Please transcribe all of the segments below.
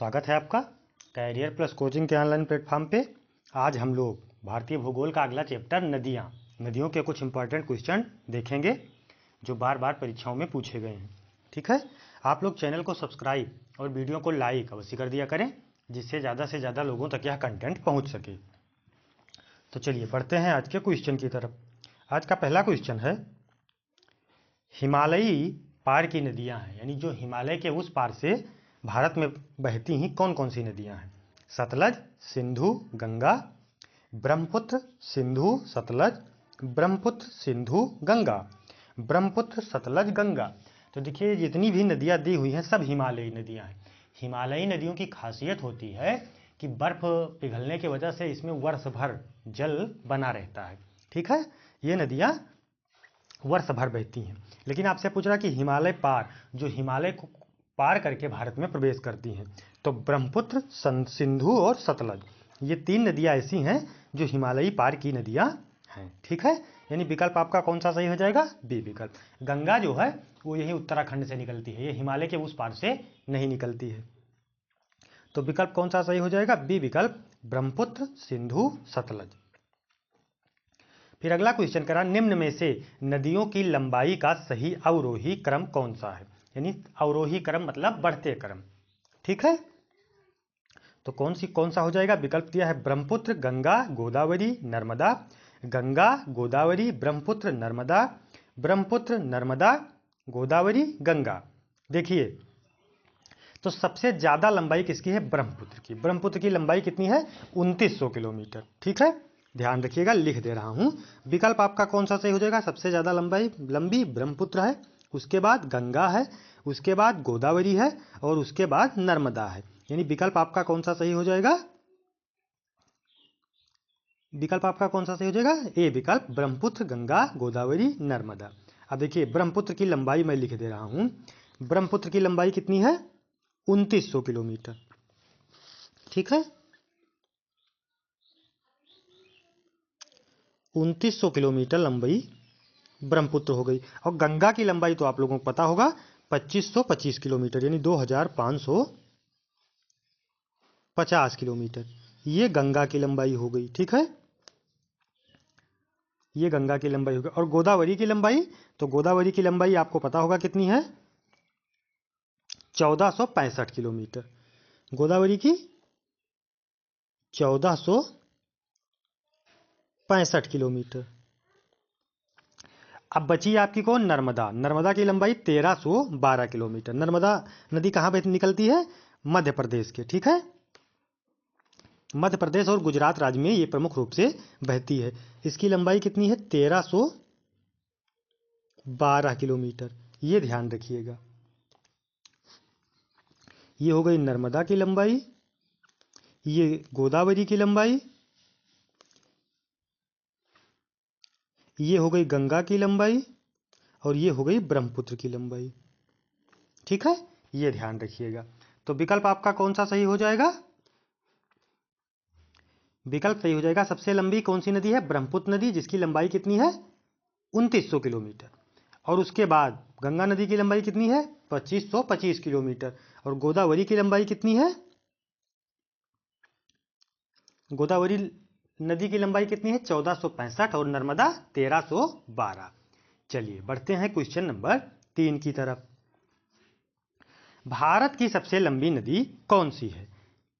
स्वागत है आपका कैरियर प्लस कोचिंग के ऑनलाइन प्लेटफॉर्म पे। आज हम लोग भारतीय भूगोल का अगला चैप्टर नदियों के कुछ इंपॉर्टेंट क्वेश्चन देखेंगे जो बार बार परीक्षाओं में पूछे गए हैं। ठीक है, आप लोग चैनल को सब्सक्राइब और वीडियो को लाइक अवश्य कर दिया करें जिससे ज़्यादा से ज़्यादा लोगों तक यह कंटेंट पहुँच सके। तो चलिए बढ़ते हैं आज के क्वेश्चन की तरफ। आज का पहला क्वेश्चन है, हिमालयी पार की नदियाँ हैं, यानी जो हिमालय के उस पार से भारत में बहती ही कौन कौन सी नदियां हैं? सतलज, सिंधु, गंगा, ब्रह्मपुत्र, सिंधु, सतलज, ब्रह्मपुत्र, सिंधु, गंगा, ब्रह्मपुत्र, सतलज, गंगा। तो देखिए जितनी भी नदियां दी हुई हैं सब हिमालयी नदियां हैं। हिमालयी नदियों की खासियत होती है कि बर्फ पिघलने की वजह से इसमें वर्ष भर जल बना रहता है। ठीक है, ये नदियां वर्ष भर बहती हैं। लेकिन आपसे पूछ रहा कि हिमालय पार, जो हिमालय को पार करके भारत में प्रवेश करती हैं, तो ब्रह्मपुत्र, सिंधु और सतलज, ये तीन नदियां ऐसी हैं जो हिमालयी पार की नदियां हैं। ठीक है, यानी विकल्प आपका कौन सा सही हो जाएगा? बी विकल्प। गंगा जो है वो यही उत्तराखंड से निकलती है, ये हिमालय के उस पार से नहीं निकलती है। तो विकल्प कौन सा सही हो जाएगा? बी विकल्प, ब्रह्मपुत्र, सिंधु, सतलज। फिर अगला क्वेश्चन करा, निम्न में से नदियों की लंबाई का सही अवरोही क्रम कौन सा है? यानी अवरोही क्रम मतलब बढ़ते क्रम। ठीक है, तो कौन सा हो जाएगा? विकल्प दिया है ब्रह्मपुत्र, गंगा, गोदावरी, नर्मदा, गंगा, गोदावरी, ब्रह्मपुत्र, नर्मदा, ब्रह्मपुत्र, नर्मदा, गोदावरी, गंगा। देखिए तो सबसे ज्यादा लंबाई किसकी है? ब्रह्मपुत्र की। ब्रह्मपुत्र की लंबाई कितनी है? 2900 किलोमीटर। ठीक है, ध्यान रखिएगा, लिख दे रहा हूं। विकल्प आपका कौन सा सही हो जाएगा? सबसे ज्यादा लंबी ब्रह्मपुत्र है, उसके बाद गंगा है, उसके बाद गोदावरी है और उसके बाद नर्मदा है। यानी विकल्प आपका कौन सा सही हो जाएगा? विकल्प आपका कौन सा सही हो जाएगा? ए विकल्प, ब्रह्मपुत्र, गंगा, गोदावरी, नर्मदा। अब देखिए ब्रह्मपुत्र की लंबाई मैं लिख दे रहा हूं। ब्रह्मपुत्र की लंबाई कितनी है? 2900 किलोमीटर। ठीक है, 2900 किलोमीटर लंबाई ब्रह्मपुत्र हो गई। और गंगा की लंबाई तो आप लोगों को पता होगा 2525 किलोमीटर, यानी 2550 किलोमीटर। ये गंगा की लंबाई हो गई। ठीक है, ये गंगा की लंबाई हो गई। और गोदावरी की लंबाई, तो गोदावरी की लंबाई आपको पता होगा कितनी है? 1465 किलोमीटर। गोदावरी की 1465 किलोमीटर। अब बची आपकी कौन? नर्मदा। नर्मदा की लंबाई 1312 किलोमीटर। नर्मदा नदी कहाँ पे निकलती है? मध्य प्रदेश के। ठीक है, मध्य प्रदेश और गुजरात राज्य में ये प्रमुख रूप से बहती है। इसकी लंबाई कितनी है? 1312 किलोमीटर। ये ध्यान रखिएगा। ये हो गई नर्मदा की लंबाई, ये गोदावरी की लंबाई, ये हो गई गंगा की लंबाई और ये हो गई ब्रह्मपुत्र की लंबाई। ठीक है, ये ध्यान रखिएगा। तो विकल्प आपका कौन सा सही हो जाएगा? विकल्प सही हो जाएगा, सबसे लंबी कौन सी नदी है? ब्रह्मपुत्र नदी, जिसकी लंबाई कितनी है? 2900 किलोमीटर। और उसके बाद गंगा नदी की लंबाई कितनी है? 2525 किलोमीटर। और गोदावरी की लंबाई कितनी है? गोदावरी नदी की लंबाई कितनी है? 1465 और नर्मदा 1312। चलिए बढ़ते हैं क्वेश्चन नंबर 3 की तरफ। भारत की सबसे लंबी नदी कौन सी है?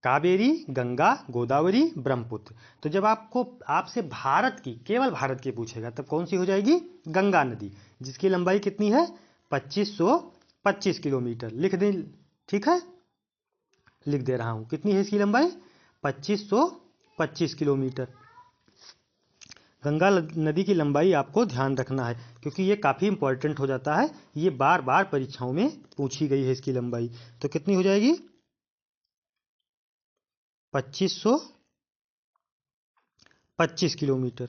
कावेरी, गंगा, गोदावरी, ब्रह्मपुत्र। तो जब आपसे भारत की, केवल भारत की पूछेगा तब कौन सी हो जाएगी? गंगा नदी, जिसकी लंबाई कितनी है? 2525 किलोमीटर। लिख दे। ठीक है, लिख दे रहा हूं, कितनी है इसकी लंबाई? 2525 किलोमीटर। गंगा नदी की लंबाई आपको ध्यान रखना है क्योंकि ये काफ़ी इंपॉर्टेंट हो जाता है। ये बार बार परीक्षाओं में पूछी गई है इसकी लंबाई। तो कितनी हो जाएगी? 2525 किलोमीटर।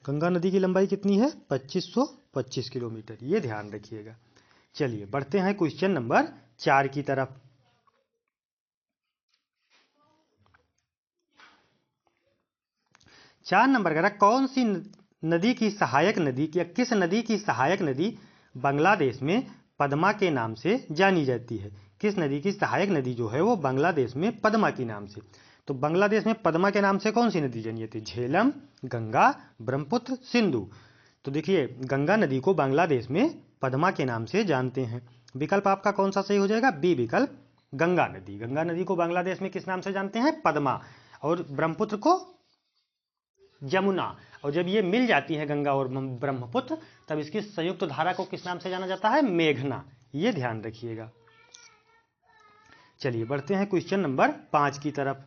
गंगा नदी की लंबाई कितनी है? 2525 किलोमीटर। ये ध्यान रखिएगा। चलिए बढ़ते हैं क्वेश्चन नंबर 4 की तरफ। 4 नंबर कह रहा, कौन सी नदी की सहायक नदी या किस नदी की सहायक नदी बांग्लादेश में पद्मा के नाम से जानी जाती है। किस नदी की सहायक नदी जो है वो बांग्लादेश में पद्मा के नाम से। तो बांग्लादेश में पद्मा के नाम से कौन सी नदी जानी जाती है? झेलम, गंगा, ब्रह्मपुत्र, सिंधु। तो देखिए गंगा नदी को बांग्लादेश में पद्मा के नाम से जानते हैं। विकल्प आपका कौन सा सही हो जाएगा? बी विकल्प, गंगा नदी। गंगा नदी को बांग्लादेश में किस नाम से जानते हैं? पद्मा। और ब्रह्मपुत्र को यमुना। और जब ये मिल जाती है गंगा और ब्रह्मपुत्र, तब इसकी संयुक्त धारा को किस नाम से जाना जाता है? मेघना। ये ध्यान रखिएगा। चलिए बढ़ते हैं क्वेश्चन नंबर 5 की तरफ।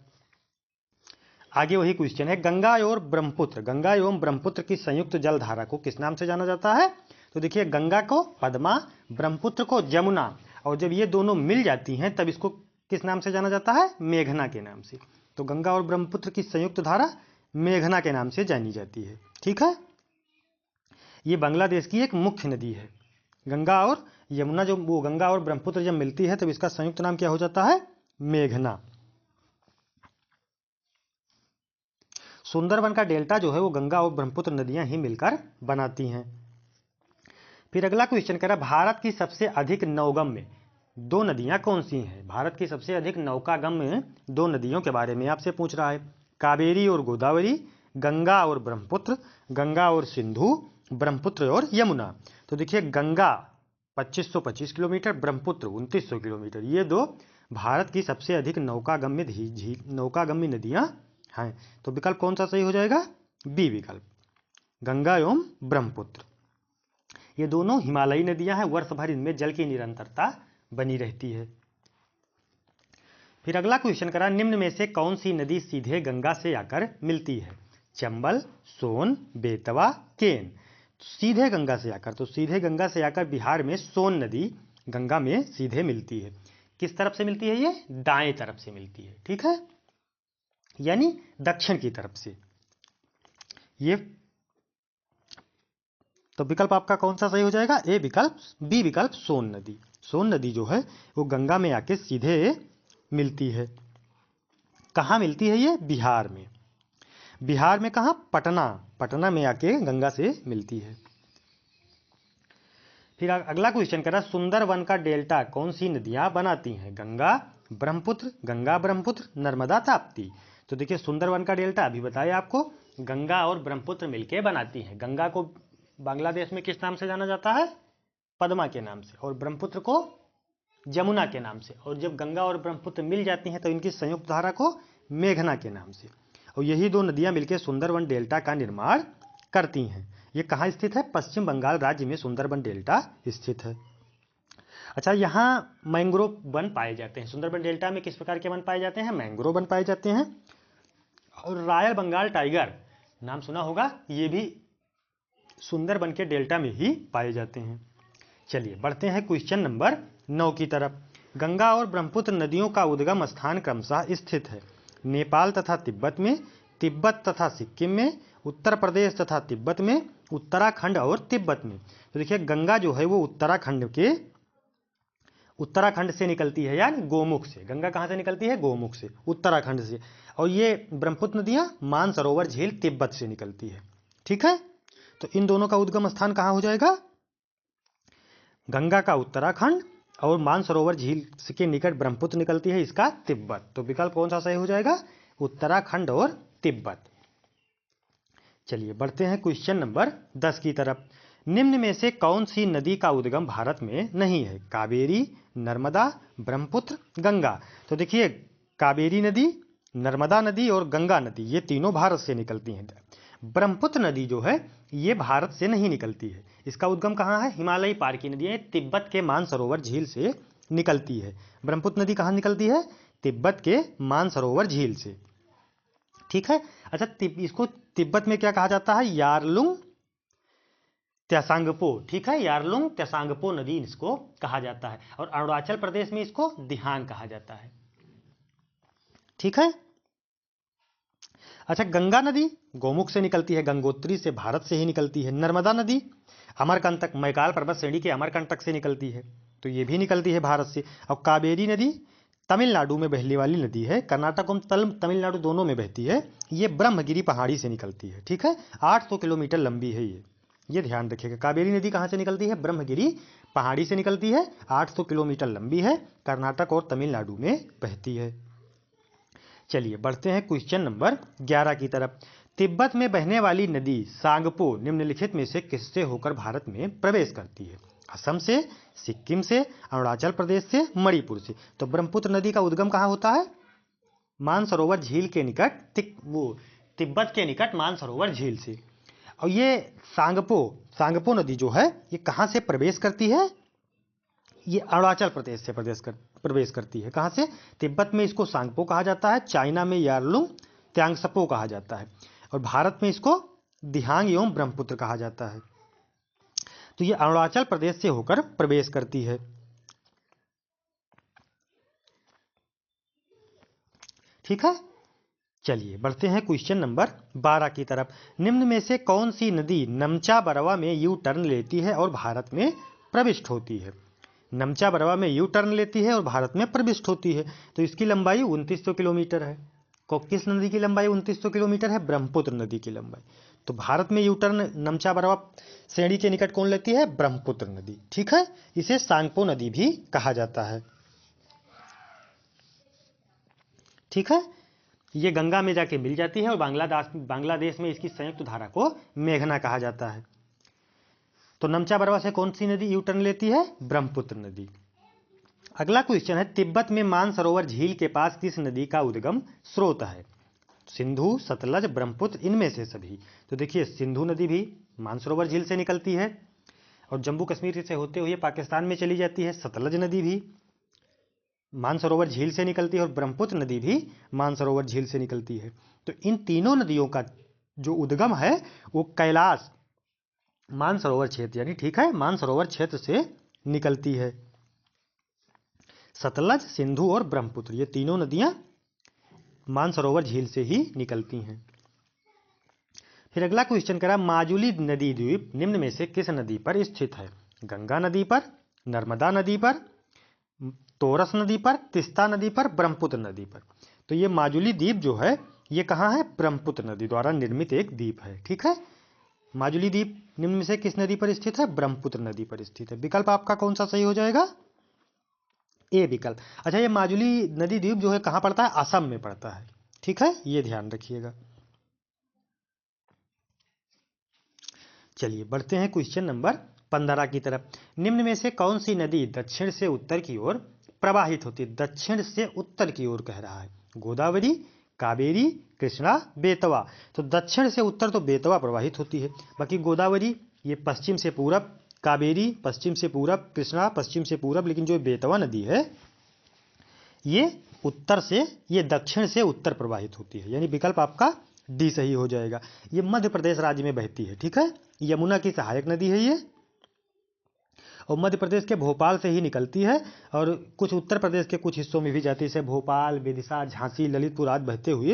आगे वही क्वेश्चन है, गंगा और ब्रह्मपुत्र, गंगा एवं ब्रह्मपुत्र की संयुक्त जल धारा को किस नाम से जाना जाता है? तो देखिए गंगा को पद्मा, ब्रह्मपुत्र को यमुना, और जब ये दोनों मिल जाती हैं तब इसको किस नाम से जाना जाता है? मेघना के नाम से। तो गंगा और ब्रह्मपुत्र की संयुक्त धारा मेघना के नाम से जानी जाती है। ठीक है, ये बांग्लादेश की एक मुख्य नदी है। गंगा और यमुना, जो वो गंगा और ब्रह्मपुत्र जब मिलती है तब इसका संयुक्त नाम क्या हो जाता है? मेघना। सुंदरबन का डेल्टा जो है वो गंगा और ब्रह्मपुत्र नदियां ही मिलकर बनाती हैं। फिर अगला क्वेश्चन कह रहा है, भारत की सबसे अधिक नौगम्य 2 नदियां कौन सी हैं? भारत की सबसे अधिक नौकागम्य 2 नदियों के बारे में आपसे पूछ रहा है। कावेरी और गोदावरी, गंगा और ब्रह्मपुत्र, गंगा और सिंधु, ब्रह्मपुत्र और यमुना। तो देखिए गंगा 2525 किलोमीटर, ब्रह्मपुत्र 2900 किलोमीटर, ये 2 भारत की सबसे अधिक नौकागम्य नदियां हैं। तो विकल्प कौन सा सही हो जाएगा? बी विकल्प, गंगा एवं ब्रह्मपुत्र। ये दोनों हिमालयी नदियां हैं, वर्ष भर इनमें जल की निरंतरता बनी रहती है। फिर अगला क्वेश्चन करा, निम्न में से कौन सी नदी सीधे गंगा से आकर मिलती है? चंबल, सोन, बेतवा, केन। सीधे गंगा से आकर, तो सीधे गंगा से आकर बिहार में सोन नदी गंगा में सीधे मिलती है। किस तरफ से मिलती है? ये दाएं तरफ से मिलती है। ठीक है, यानी दक्षिण की तरफ से ये। तो विकल्प आपका कौन सा सही हो जाएगा? ए विकल्प, बी विकल्प, सोन नदी। सोन नदी जो है वो गंगा में आके सीधे मिलती है। कहाँ मिलती है ये? बिहार में। बिहार में कहाँ? पटना में आके गंगा से मिलती है। फिर अगला क्वेश्चन कह रहा है, सुंदरबन का डेल्टा कौन सी नदियां बनाती हैं? गंगा, ब्रह्मपुत्र, नर्मदा, ताप्ती। तो देखिए सुंदरबन का डेल्टा अभी बताया आपको, गंगा और ब्रह्मपुत्र मिलकर बनाती हैं। गंगा को बांग्लादेश में किस नाम से जाना जाता है? पद्मा के नाम से, और ब्रह्मपुत्र को यमुना के नाम से। और जब गंगा और ब्रह्मपुत्र मिल जाती हैं तो इनकी संयुक्त धारा को मेघना के नाम से। और यही 2 नदियां मिलकर सुंदरबन डेल्टा का निर्माण करती हैं। ये कहाँ स्थित है? पश्चिम बंगाल राज्य में सुंदरबन डेल्टा स्थित है। अच्छा, यहाँ मैंग्रोव वन पाए जाते हैं। सुंदरबन डेल्टा में किस प्रकार के वन पाए जाते हैं? मैंग्रोव वन पाए जाते हैं। और रॉयल बंगाल टाइगर नाम सुना होगा, ये भी सुंदरबन के डेल्टा में ही पाए जाते हैं। चलिए बढ़ते हैं क्वेश्चन नंबर 9 की तरफ। गंगा और ब्रह्मपुत्र नदियों का उद्गम स्थान क्रमशः स्थित है नेपाल तथा तिब्बत में, तिब्बत तथा सिक्किम में, उत्तर प्रदेश तथा तिब्बत में, उत्तराखंड और तिब्बत में। तो देखिए गंगा जो है वो उत्तराखंड से निकलती है, यानी गोमुख से। गंगा कहाँ से निकलती है? गोमुख से, उत्तराखंड से। और ये ब्रह्मपुत्र नदियां मानसरोवर झील तिब्बत से निकलती है। ठीक है, तो इन दोनों का उद्गम स्थान कहाँ हो जाएगा? गंगा का उत्तराखंड, और मानसरोवर झील के निकट ब्रह्मपुत्र निकलती है, इसका तिब्बत। तो विकल्प कौन सा सही हो जाएगा? उत्तराखंड और तिब्बत। चलिए बढ़ते हैं क्वेश्चन नंबर 10 की तरफ। निम्न में से कौन सी नदी का उद्गम भारत में नहीं है? कावेरी, नर्मदा, ब्रह्मपुत्र, गंगा। तो देखिए कावेरी नदी, नर्मदा नदी और गंगा नदी ये तीनों भारत से निकलती हैं। ब्रह्मपुत्र नदी जो है ये भारत से नहीं निकलती है। इसका उद्गम कहाँ है? हिमालयी पार की नदी है, तिब्बत के मानसरोवर झील से निकलती है। ब्रह्मपुत्र नदी कहाँ निकलती है? तिब्बत के मानसरोवर झील से। ठीक है, अच्छा इसको तिब्बत में क्या कहा जाता है? Yarlung Tsangpo. ठीक है, यारलुंग त्सांगपो नदी इसको कहा जाता है। और अरुणाचल प्रदेश में इसको दिहांग कहा जाता है। ठीक है, अच्छा गंगा नदी गोमुख से निकलती है, गंगोत्री से, भारत से ही निकलती है। नर्मदा नदी अमरकंटक, मैकाल पर्वत श्रेणी के अमरकंटक से निकलती है, तो ये भी निकलती है भारत से। और कावेरी नदी तमिलनाडु में बहने वाली नदी है, कर्नाटक और तमिलनाडु दोनों में बहती है। ये ब्रह्मगिरी पहाड़ी से निकलती है। ठीक है, 800 किलोमीटर लंबी है ये ध्यान रखिएगा। कावेरी नदी कहाँ से निकलती है? ब्रह्मगिरी पहाड़ी से निकलती है, 800 किलोमीटर लंबी है, कर्नाटक और तमिलनाडु में बहती है। चलिए बढ़ते हैं क्वेश्चन नंबर 11 की तरफ। तिब्बत में बहने वाली नदी सांगपो निम्नलिखित में से किससे होकर भारत में प्रवेश करती है? असम से, सिक्किम से, अरुणाचल प्रदेश से, मणिपुर से। तो ब्रह्मपुत्र नदी का उद्गम कहाँ होता है? मानसरोवर झील के निकट, तिब्बत के निकट मानसरोवर झील से। और ये सांगपो नदी जो है ये कहाँ से प्रवेश करती है? ये अरुणाचल प्रदेश से प्रवेश करती है। कहाँ से? तिब्बत में इसको सांगपो कहा जाता है, चाइना में यारलुंग त्यांगसपो कहा जाता है, और भारत में इसको दिहांग एवं ब्रह्मपुत्र कहा जाता है। तो ये अरुणाचल प्रदेश से होकर प्रवेश करती है। ठीक है, चलिए बढ़ते हैं क्वेश्चन नंबर 12 की तरफ। निम्न में से कौन सी नदी नमचा बरवा में यू टर्न लेती है और भारत में प्रविष्ट होती है? नमचा बरवा में यू टर्न लेती है और भारत में प्रविष्ट होती है। तो इसकी लंबाई 2900 किलोमीटर है। किस नदी की लंबाई 2900 किलोमीटर है? ब्रह्मपुत्र नदी की लंबाई। तो भारत में यू टर्न नमचा बरवा श्रेणी के निकट कौन लेती है? ब्रह्मपुत्र नदी। ठीक है, इसे सांगपो नदी भी कहा जाता है। ठीक है, ये गंगा में जाके मिल जाती है और बांग्लादेश में इसकी संयुक्त धारा को मेघना कहा जाता है। तो नमचा बरवा से कौन सी नदी यू टर्न लेती है? ब्रह्मपुत्र नदी। अगला क्वेश्चन है, तिब्बत में मानसरोवर झील के पास किस नदी का उद्गम स्रोत है? सिंधु, सतलज, ब्रह्मपुत्र, इनमें से सभी। तो देखिए सिंधु नदी भी मानसरोवर झील से निकलती है और जम्मू कश्मीर से होते हुए पाकिस्तान में चली जाती है। सतलज नदी भी मानसरोवर झील से निकलती है और ब्रह्मपुत्र नदी भी मानसरोवर झील से निकलती है। तो इन तीनों नदियों का जो उद्गम है वो कैलाश मानसरोवर क्षेत्र यानी ठीक है मानसरोवर क्षेत्र से निकलती है। सतलज, सिंधु और ब्रह्मपुत्र ये तीनों नदियां मानसरोवर झील से ही निकलती हैं। फिर अगला क्वेश्चन करा, माजुली नदी द्वीप निम्न में से किस नदी पर स्थित है? गंगा नदी पर, नर्मदा नदी पर, तोरस नदी पर, तीस्ता नदी पर, ब्रह्मपुत्र नदी पर। तो ये माजुली द्वीप जो है ये कहाँ है? ब्रह्मपुत्र नदी द्वारा निर्मित एक द्वीप है। ठीक है, माजुली द्वीप निम्न में से किस नदी पर स्थित है? ब्रह्मपुत्र नदी पर स्थित है। विकल्प आपका कौन सा सही हो जाएगा? ए विकल्प। अच्छा, ये माजुली नदी द्वीप जो है कहाँ पड़ता है? असम में पड़ता है। ठीक है, ये ध्यान रखिएगा। चलिए बढ़ते हैं क्वेश्चन नंबर 15 की तरफ। निम्न में से कौन सी नदी दक्षिण से उत्तर की ओर प्रवाहित होती है? दक्षिण से उत्तर की ओर कह रहा है। गोदावरी, कावेरी, कृष्णा, बेतवा। तो दक्षिण से उत्तर तो बेतवा प्रवाहित होती है, बाकी गोदावरी ये पश्चिम से पूरब, कावेरी पश्चिम से पूरब, कृष्णा पश्चिम से पूरब, लेकिन जो बेतवा नदी है ये दक्षिण से उत्तर प्रवाहित होती है। यानी विकल्प आपका डी सही हो जाएगा। ये मध्य प्रदेश राज्य में बहती है। ठीक है, यमुना की सहायक नदी है ये, और मध्य प्रदेश के भोपाल से ही निकलती है और कुछ उत्तर प्रदेश के कुछ हिस्सों में भी जाती है, जैसे भोपाल, विदिशा, झांसी, ललितपुर आदि बहते हुए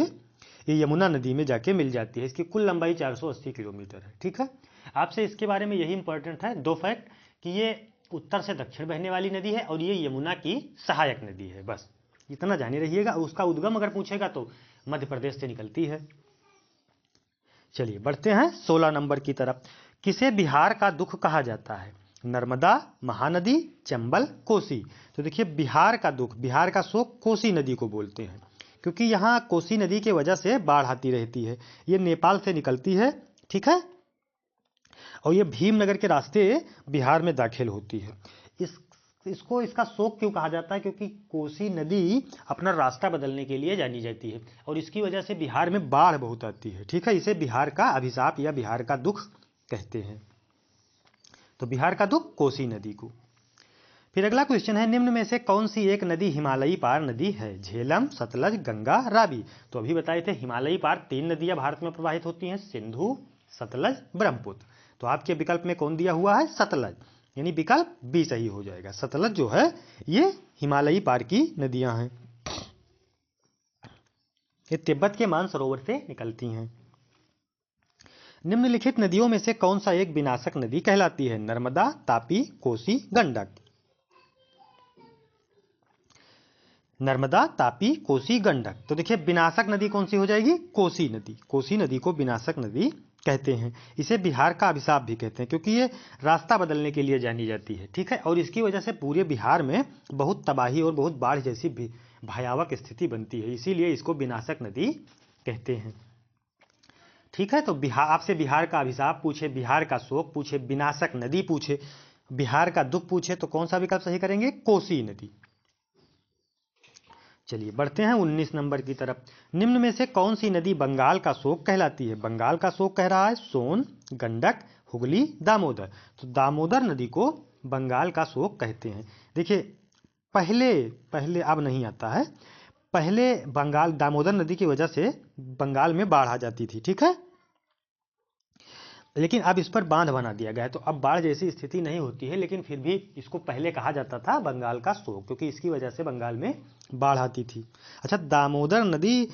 ये यमुना नदी में जाके मिल जाती है। इसकी कुल लंबाई 480 किलोमीटर है। ठीक है, आपसे इसके बारे में यही इंपॉर्टेंट है, दो फैक्ट, कि ये उत्तर से दक्षिण बहने वाली नदी है और ये यमुना की सहायक नदी है। बस इतना जाने रहिएगा। उसका उद्गम अगर पूछेगा तो मध्य प्रदेश से निकलती है। चलिए बढ़ते हैं 16 नंबर की तरफ। किसे बिहार का दुख कहा जाता है? नर्मदा, महानदी, चंबल, कोसी। तो देखिए बिहार का दुख, बिहार का शोक कोसी नदी को बोलते हैं, क्योंकि यहाँ कोसी नदी के वजह से बाढ़ आती रहती है। ये नेपाल से निकलती है। ठीक है, और ये भीमनगर के रास्ते बिहार में दाखिल होती है। इसका शोक क्यों कहा जाता है? क्योंकि कोसी नदी अपना रास्ता बदलने के लिए जानी जाती है और इसकी वजह से बिहार में बाढ़ बहुत आती है। ठीक है, इसे बिहार का अभिशाप या बिहार का दुख कहते हैं। तो बिहार का दुख कोसी नदी को। फिर अगला क्वेश्चन है, निम्न में से कौन सी एक नदी हिमालयी पार नदी है? झेलम, सतलज, गंगा, रावी। तो अभी बताए थे हिमालयी पार 3 नदियां भारत में प्रवाहित होती हैं, सिंधु, सतलज, ब्रह्मपुत्र। तो आपके विकल्प में कौन दिया हुआ है? सतलज, यानी विकल्प बी सही हो जाएगा। सतलज जो है ये हिमालयी पार की नदियां हैं, ये तिब्बत के मानसरोवर से निकलती हैं। निम्नलिखित नदियों में से कौन सा एक विनाशक नदी कहलाती है? नर्मदा, तापी, कोसी, गंडक। नर्मदा, तापी, कोसी, गंडक। तो देखिए विनाशक नदी कौन सी हो जाएगी? कोसी नदी। कोसी नदी को विनाशक नदी कहते हैं। इसे बिहार का अभिशाप भी कहते हैं क्योंकि ये रास्ता बदलने के लिए जानी जाती है, ठीक है, और इसकी वजह से पूरे बिहार में बहुत तबाही और बहुत बाढ़ जैसी भयावह स्थिति बनती है, इसीलिए इसको विनाशक नदी कहते हैं। ठीक है, तो बिहार आपसे बिहार का अभिशाप पूछे, बिहार का शोक पूछे, विनाशक नदी पूछे, बिहार का दुख पूछे, तो कौन सा विकल्प सही करेंगे? कोसी नदी। चलिए बढ़ते हैं 19 नंबर की तरफ। निम्न में से कौन सी नदी बंगाल का शोक कहलाती है? बंगाल का शोक कह रहा है सोन, गंडक, हुगली, दामोदर। तो दामोदर नदी को बंगाल का शोक कहते हैं। देखिए पहले अब नहीं आता है, पहले बंगाल दामोदर नदी की वजह से बंगाल में बाढ़ आ जाती थी, ठीक है, लेकिन अब इस पर बांध बना दिया गया है, तो अब बाढ़ जैसी स्थिति नहीं होती है, लेकिन फिर भी इसको पहले कहा जाता था बंगाल का शोक, क्योंकि इसकी वजह से बंगाल में बाढ़ आती थी। अच्छा, दामोदर नदी,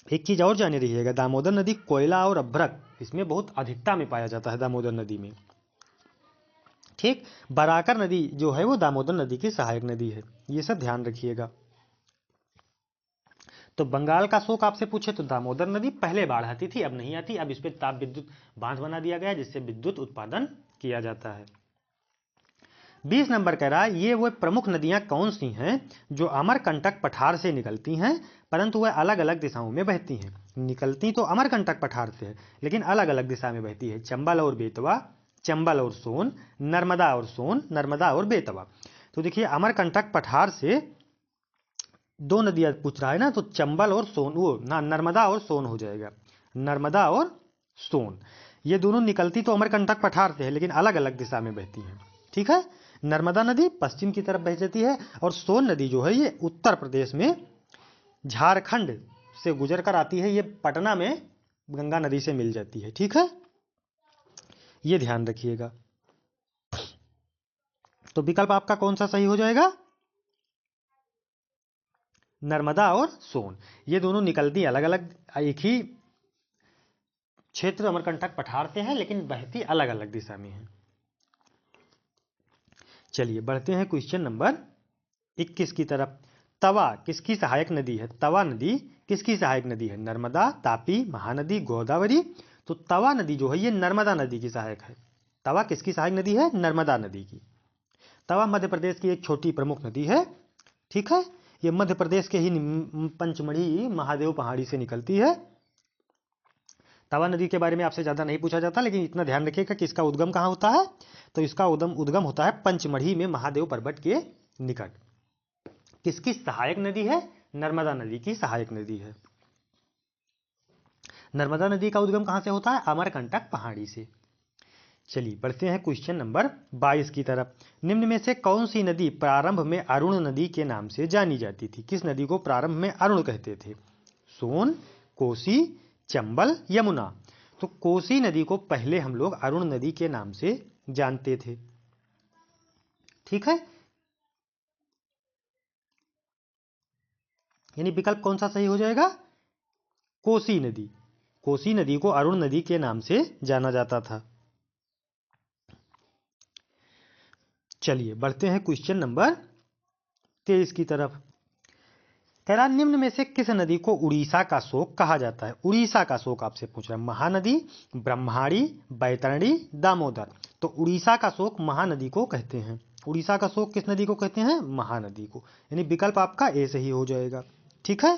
एक चीज और जाने रहिएगा, दामोदर नदी कोयला और अभ्रक इसमें बहुत अधिकता में पाया जाता है दामोदर नदी में। ठीक, बराकर नदी जो है वो दामोदर नदी की सहायक नदी है, ये सब ध्यान रखिएगा। तो बंगाल का शोक आपसे पूछे तो दामोदर नदी पहले बाढ़ आती थी, अब नहीं आती, अब इस पर ताप विद्युत बांध बना दिया गया है जिससे विद्युत उत्पादन किया जाता है। 20 नंबर कह रहा है ये वो प्रमुख नदियां कौन सी हैं जो अमरकंटक पठार से निकलती हैं परंतु वह अलग अलग दिशाओं में बहती हैं। निकलती तो अमरकंटक पठार से है लेकिन अलग अलग दिशा में बहती है। चंबल और बेतवा, चंबल और सोन, नर्मदा और सोन, नर्मदा और बेतवा। तो देखिए अमरकंटक पठार से दो नदियां पूछ रहा है ना, तो चंबल और सोन, वो ना नर्मदा और सोन हो जाएगा, नर्मदा और सोन। ये दोनों निकलती तो अमरकंटक पठार से है लेकिन अलग अलग दिशा में बहती हैं। ठीक है, नर्मदा नदी पश्चिम की तरफ बह जाती है और सोन नदी जो है ये उत्तर प्रदेश में झारखंड से गुजर कर आती है, ये पटना में गंगा नदी से मिल जाती है। ठीक है, ये ध्यान रखिएगा। तो विकल्प आपका कौन सा सही हो जाएगा? नर्मदा और सोन, ये दोनों निकलती अलग अलग एक ही क्षेत्र अमरकंटक पठार से है लेकिन बहती अलग अलग दिशा में है। चलिए बढ़ते हैं क्वेश्चन नंबर 21 की तरफ। तवा किसकी सहायक नदी है? तवा नदी किसकी सहायक नदी है? नर्मदा, तापी, महानदी, गोदावरी। तो तवा नदी जो है ये नर्मदा नदी की सहायक है। तवा किसकी सहायक नदी है? नर्मदा नदी की। तवा मध्य प्रदेश की एक छोटी प्रमुख नदी है। ठीक है, ये मध्य प्रदेश के ही पंचमढ़ी महादेव पहाड़ी से निकलती है। तवा नदी के बारे में आपसे ज़्यादा नहीं पूछा जाता लेकिन इतना ध्यान रखिएगा कि इसका उद्गम कहाँ होता है, तो इसका उद्गम होता है पंचमढ़ी में महादेव पर्वत के निकट। किसकी सहायक नदी है? नर्मदा नदी की सहायक नदी है। नर्मदा नदी का उद्गम कहाँ से होता है? अमरकंटक पहाड़ी से। चलिए बढ़ते हैं क्वेश्चन नंबर 22 की तरफ। निम्न में से कौन सी नदी प्रारंभ में अरुण नदी के नाम से जानी जाती थी? किस नदी को प्रारंभ में अरुण कहते थे? सोन, कोसी, चंबल, यमुना। तो कोसी नदी को पहले हम लोग अरुण नदी के नाम से जानते थे। ठीक है, यानी विकल्प कौन सा सही हो जाएगा? कोसी नदी। कोसी नदी को अरुण नदी के नाम से जाना जाता था। चलिए बढ़ते हैं क्वेश्चन नंबर 23 की तरफ। कह रहा निम्न में से किस नदी को उड़ीसा का शोक कहा जाता है? उड़ीसा का शोक आपसे पूछ रहा है। महानदी, ब्रह्माणी, बैतरणी, दामोदर। तो उड़ीसा का शोक महानदी को कहते हैं। उड़ीसा का शोक किस नदी को कहते हैं? महानदी को, यानी विकल्प आपका ए सही हो जाएगा। ठीक है,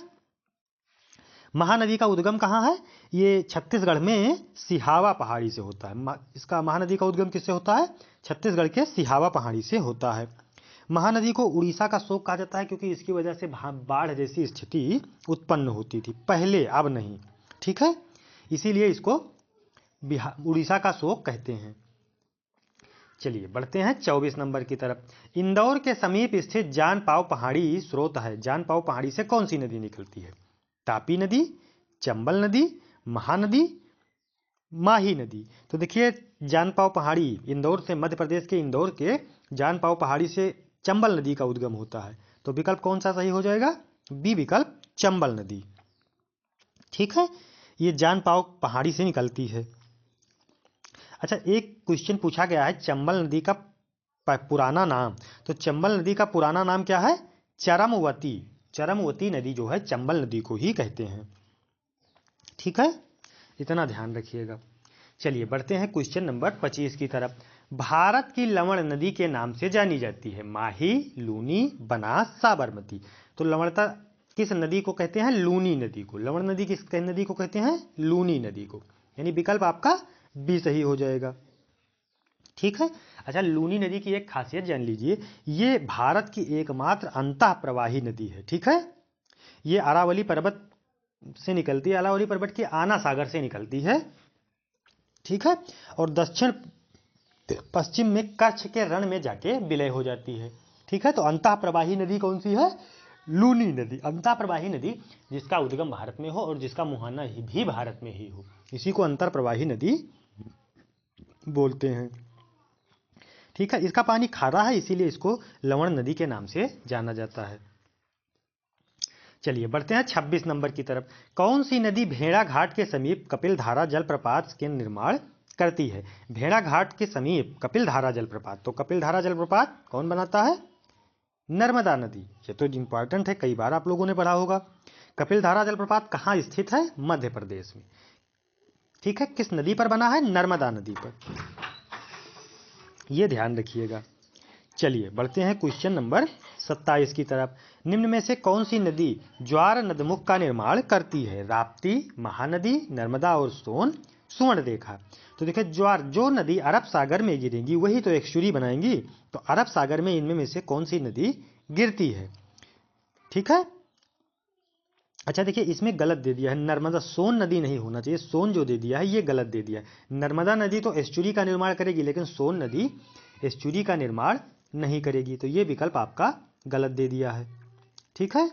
महानदी का उद्गम कहाँ है? ये छत्तीसगढ़ में सिहावा पहाड़ी से होता है। इसका महानदी का उद्गम किससे होता है? छत्तीसगढ़ के सिहावा पहाड़ी से होता है। महानदी को उड़ीसा का शोक कहा जाता है क्योंकि इसकी वजह से बाढ़ जैसी स्थिति उत्पन्न होती थी पहले, अब नहीं। ठीक है, इसीलिए इसको उड़ीसा का शोक कहते हैं। चलिए बढ़ते हैं 24 नंबर की तरफ। इंदौर के समीप स्थित जानपाव पहाड़ी स्रोत है। जानपाव पहाड़ी से कौन सी नदी निकलती है? तापी नदी, चंबल नदी, महानदी, माही नदी। तो देखिए जानपाव पहाड़ी इंदौर से, मध्य प्रदेश के इंदौर के जानपाव पहाड़ी से चंबल नदी का उद्गम होता है। तो विकल्प कौन सा सही हो जाएगा? बी विकल्प, चंबल नदी। ठीक है, ये जानपाव पहाड़ी से निकलती है। अच्छा, एक क्वेश्चन पूछा गया है चंबल नदी का पुराना नाम। तो चंबल नदी का पुराना नाम क्या है? चरमवती। चरमवती नदी जो है चंबल नदी को ही कहते हैं। ठीक है, इतना ध्यान रखिएगा। चलिए बढ़ते हैं क्वेश्चन नंबर 25 की तरफ। भारत की लवण नदी के नाम से जानी जाती है? माही, लूनी, बनास, साबरमती। तो लवणता किस नदी को कहते हैं? लूनी नदी को। लवण नदी किस नदी को कहते हैं? लूनी नदी को। यानी विकल्प आपका बी सही हो जाएगा। ठीक है। अच्छा, लूनी नदी की एक खासियत जान लीजिए, ये भारत की एकमात्र अंतः प्रवाही नदी है। ठीक है। ये अरावली पर्वत से निकलती है, अरावली पर्वत के आना सागर से निकलती है। ठीक है। और दक्षिण पश्चिम में कच्छ के रण में जाके विलय हो जाती है। ठीक है। तो अंतः प्रवाही नदी कौन सी है? लूनी नदी। अंतः प्रवाही नदी जिसका उद्गम भारत में हो और जिसका मुहाना भी भारत में ही हो, इसी को अंतर प्रवाही नदी बोलते हैं। ठीक है। इसका पानी खारा है, इसीलिए इसको लवण नदी के नाम से जाना जाता है। चलिए बढ़ते हैं 26 नंबर की तरफ। कौन सी नदी भेड़ा घाट के समीप कपिलधारा जलप्रपात के निर्माण करती है? भेड़ा घाट के समीप कपिलधारा जलप्रपात। तो कपिलधारा जलप्रपात कौन बनाता है? नर्मदा नदी। ये तो इंपॉर्टेंट है, कई बार आप लोगों ने पढ़ा होगा। कपिलधारा जलप्रपात कहाँ स्थित है? मध्य प्रदेश में। ठीक है। किस नदी पर बना है? नर्मदा नदी पर। यह ध्यान रखिएगा। चलिए बढ़ते हैं क्वेश्चन नंबर 27 की तरफ। निम्न में से कौन सी नदी ज्वार नदमुख का निर्माण करती है? राप्ती, महानदी, नर्मदा और सोन, सुवर्णरेखा। तो देखिए, ज्वार जो नदी अरब सागर में गिरेगी वही तो एक्चुअली बनाएंगी। तो अरब सागर में इनमें से कौन सी नदी गिरती है? ठीक है। अच्छा देखिए, इसमें गलत दे दिया है, नर्मदा। सोन नदी नहीं होना चाहिए, सोन जो दे दिया है ये गलत दे दिया है। नर्मदा नदी तो एस्चुरी का निर्माण करेगी, लेकिन सोन नदी एस्चुरी का निर्माण नहीं करेगी। तो ये विकल्प आपका गलत दे दिया है। ठीक है।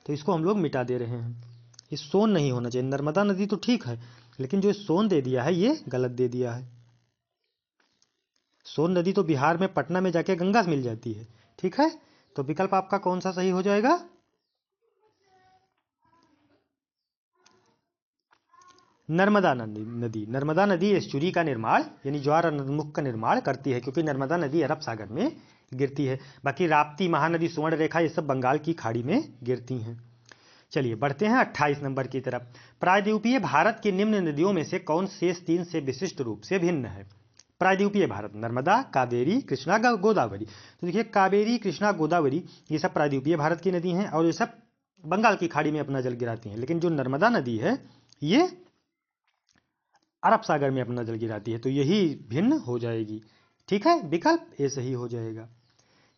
तो इसको हम लोग मिटा दे रहे हैं, ये सोन नहीं होना चाहिए। नर्मदा नदी तो ठीक है, लेकिन जो सोन दे दिया है ये गलत दे दिया है। सोन नदी तो बिहार में पटना में जाके गंगा से मिल जाती है। ठीक है। तो विकल्प आपका कौन सा सही हो जाएगा? नर्मदा नदी। नर्मदा नदी एस्चुरी का निर्माण यानी ज्वार नदमुख का निर्माण करती है, क्योंकि नर्मदा नदी अरब सागर में गिरती है। बाकी राप्ती, महानदी, सुवर्णरेखा ये सब बंगाल की खाड़ी में गिरती हैं। चलिए बढ़ते हैं 28 नंबर की तरफ। प्रायद्वीपीय भारत की निम्न नदियों में से कौन शेष तीन से विशिष्ट रूप से भिन्न है? प्रायद्वीपीय भारत: नर्मदा, कावेरी, कृष्णा, गोदावरी। तो देखिए, कावेरी, कृष्णा, गोदावरी ये सब प्रायद्वीपीय भारत की नदी हैं और ये सब बंगाल की खाड़ी में अपना जल गिराती हैं। लेकिन जो नर्मदा नदी है ये अरब सागर में अपना जल गिराती है, तो यही भिन्न हो जाएगी। ठीक है। विकल्प ए सही हो जाएगा।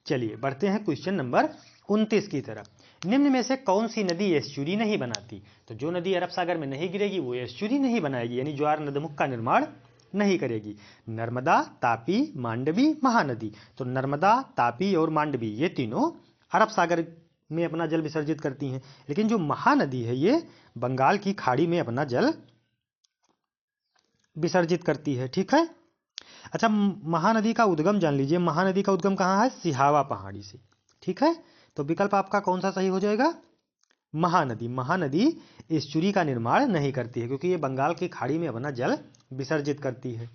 चलिए बढ़ते हैं क्वेश्चन नंबर 29 की तरफ। निम्न में से कौन सी नदी एस्चुरी नहीं बनाती? तो जो नदी अरब सागर में नहीं गिरेगी वो एस्चुरी नहीं बनाएगी, यानी ज्वार नदमुख का निर्माण नहीं करेगी। नर्मदा, तापी, मांडवी, महानदी। तो नर्मदा, तापी और मांडवी ये तीनों अरब सागर में अपना जल विसर्जित करती हैं, लेकिन जो महानदी है ये बंगाल की खाड़ी में अपना जल विसर्जित करती है। ठीक है। अच्छा, महानदी का उद्गम जान लीजिए। महानदी का उद्गम कहाँ है? सिहावा पहाड़ी से। ठीक है। तो विकल्प आपका कौन सा सही हो जाएगा? महानदी। महानदी एस्चुरी का निर्माण नहीं करती है, क्योंकि ये बंगाल की खाड़ी में अपना जल विसर्जित करती है।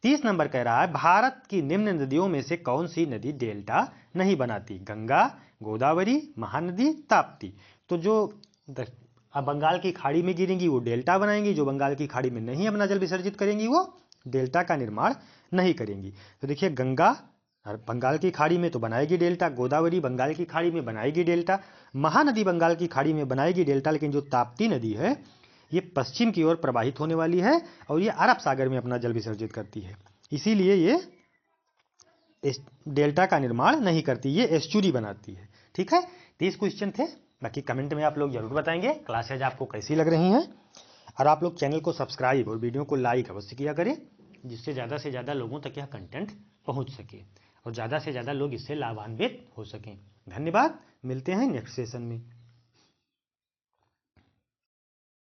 30 नंबर कह रहा है, भारत की निम्न नदियों में से कौन सी नदी डेल्टा नहीं बनाती? गंगा, गोदावरी, महानदी, ताप्ती। तो जो अब बंगाल की खाड़ी में गिरेंगी वो डेल्टा बनाएंगी, जो बंगाल की खाड़ी में नहीं अपना जल विसर्जित करेंगी वो डेल्टा का निर्माण नहीं करेंगी। तो देखिए, गंगा बंगाल की खाड़ी में तो बनाएगी डेल्टा, गोदावरी बंगाल की खाड़ी में बनाएगी डेल्टा, महानदी बंगाल की खाड़ी में बनाएगी डेल्टा, लेकिन जो ताप्ती नदी है ये पश्चिम की ओर प्रवाहित होने वाली है और ये अरब सागर में अपना जल विसर्जित करती है, इसीलिए ये डेल्टा का निर्माण नहीं करती, ये एस्चुरी बनाती है। ठीक है। 30 क्वेश्चन थे, बाकी कमेंट में आप लोग जरूर बताएंगे क्लासेज आपको कैसी लग रही हैं, और आप लोग चैनल को सब्सक्राइब और वीडियो को लाइक अवश्य किया करें, जिससे ज़्यादा से ज़्यादा लोगों तक यह कंटेंट पहुंच सके और ज़्यादा से ज़्यादा लोग इससे लाभान्वित हो सकें। धन्यवाद। मिलते हैं नेक्स्ट सेशन में।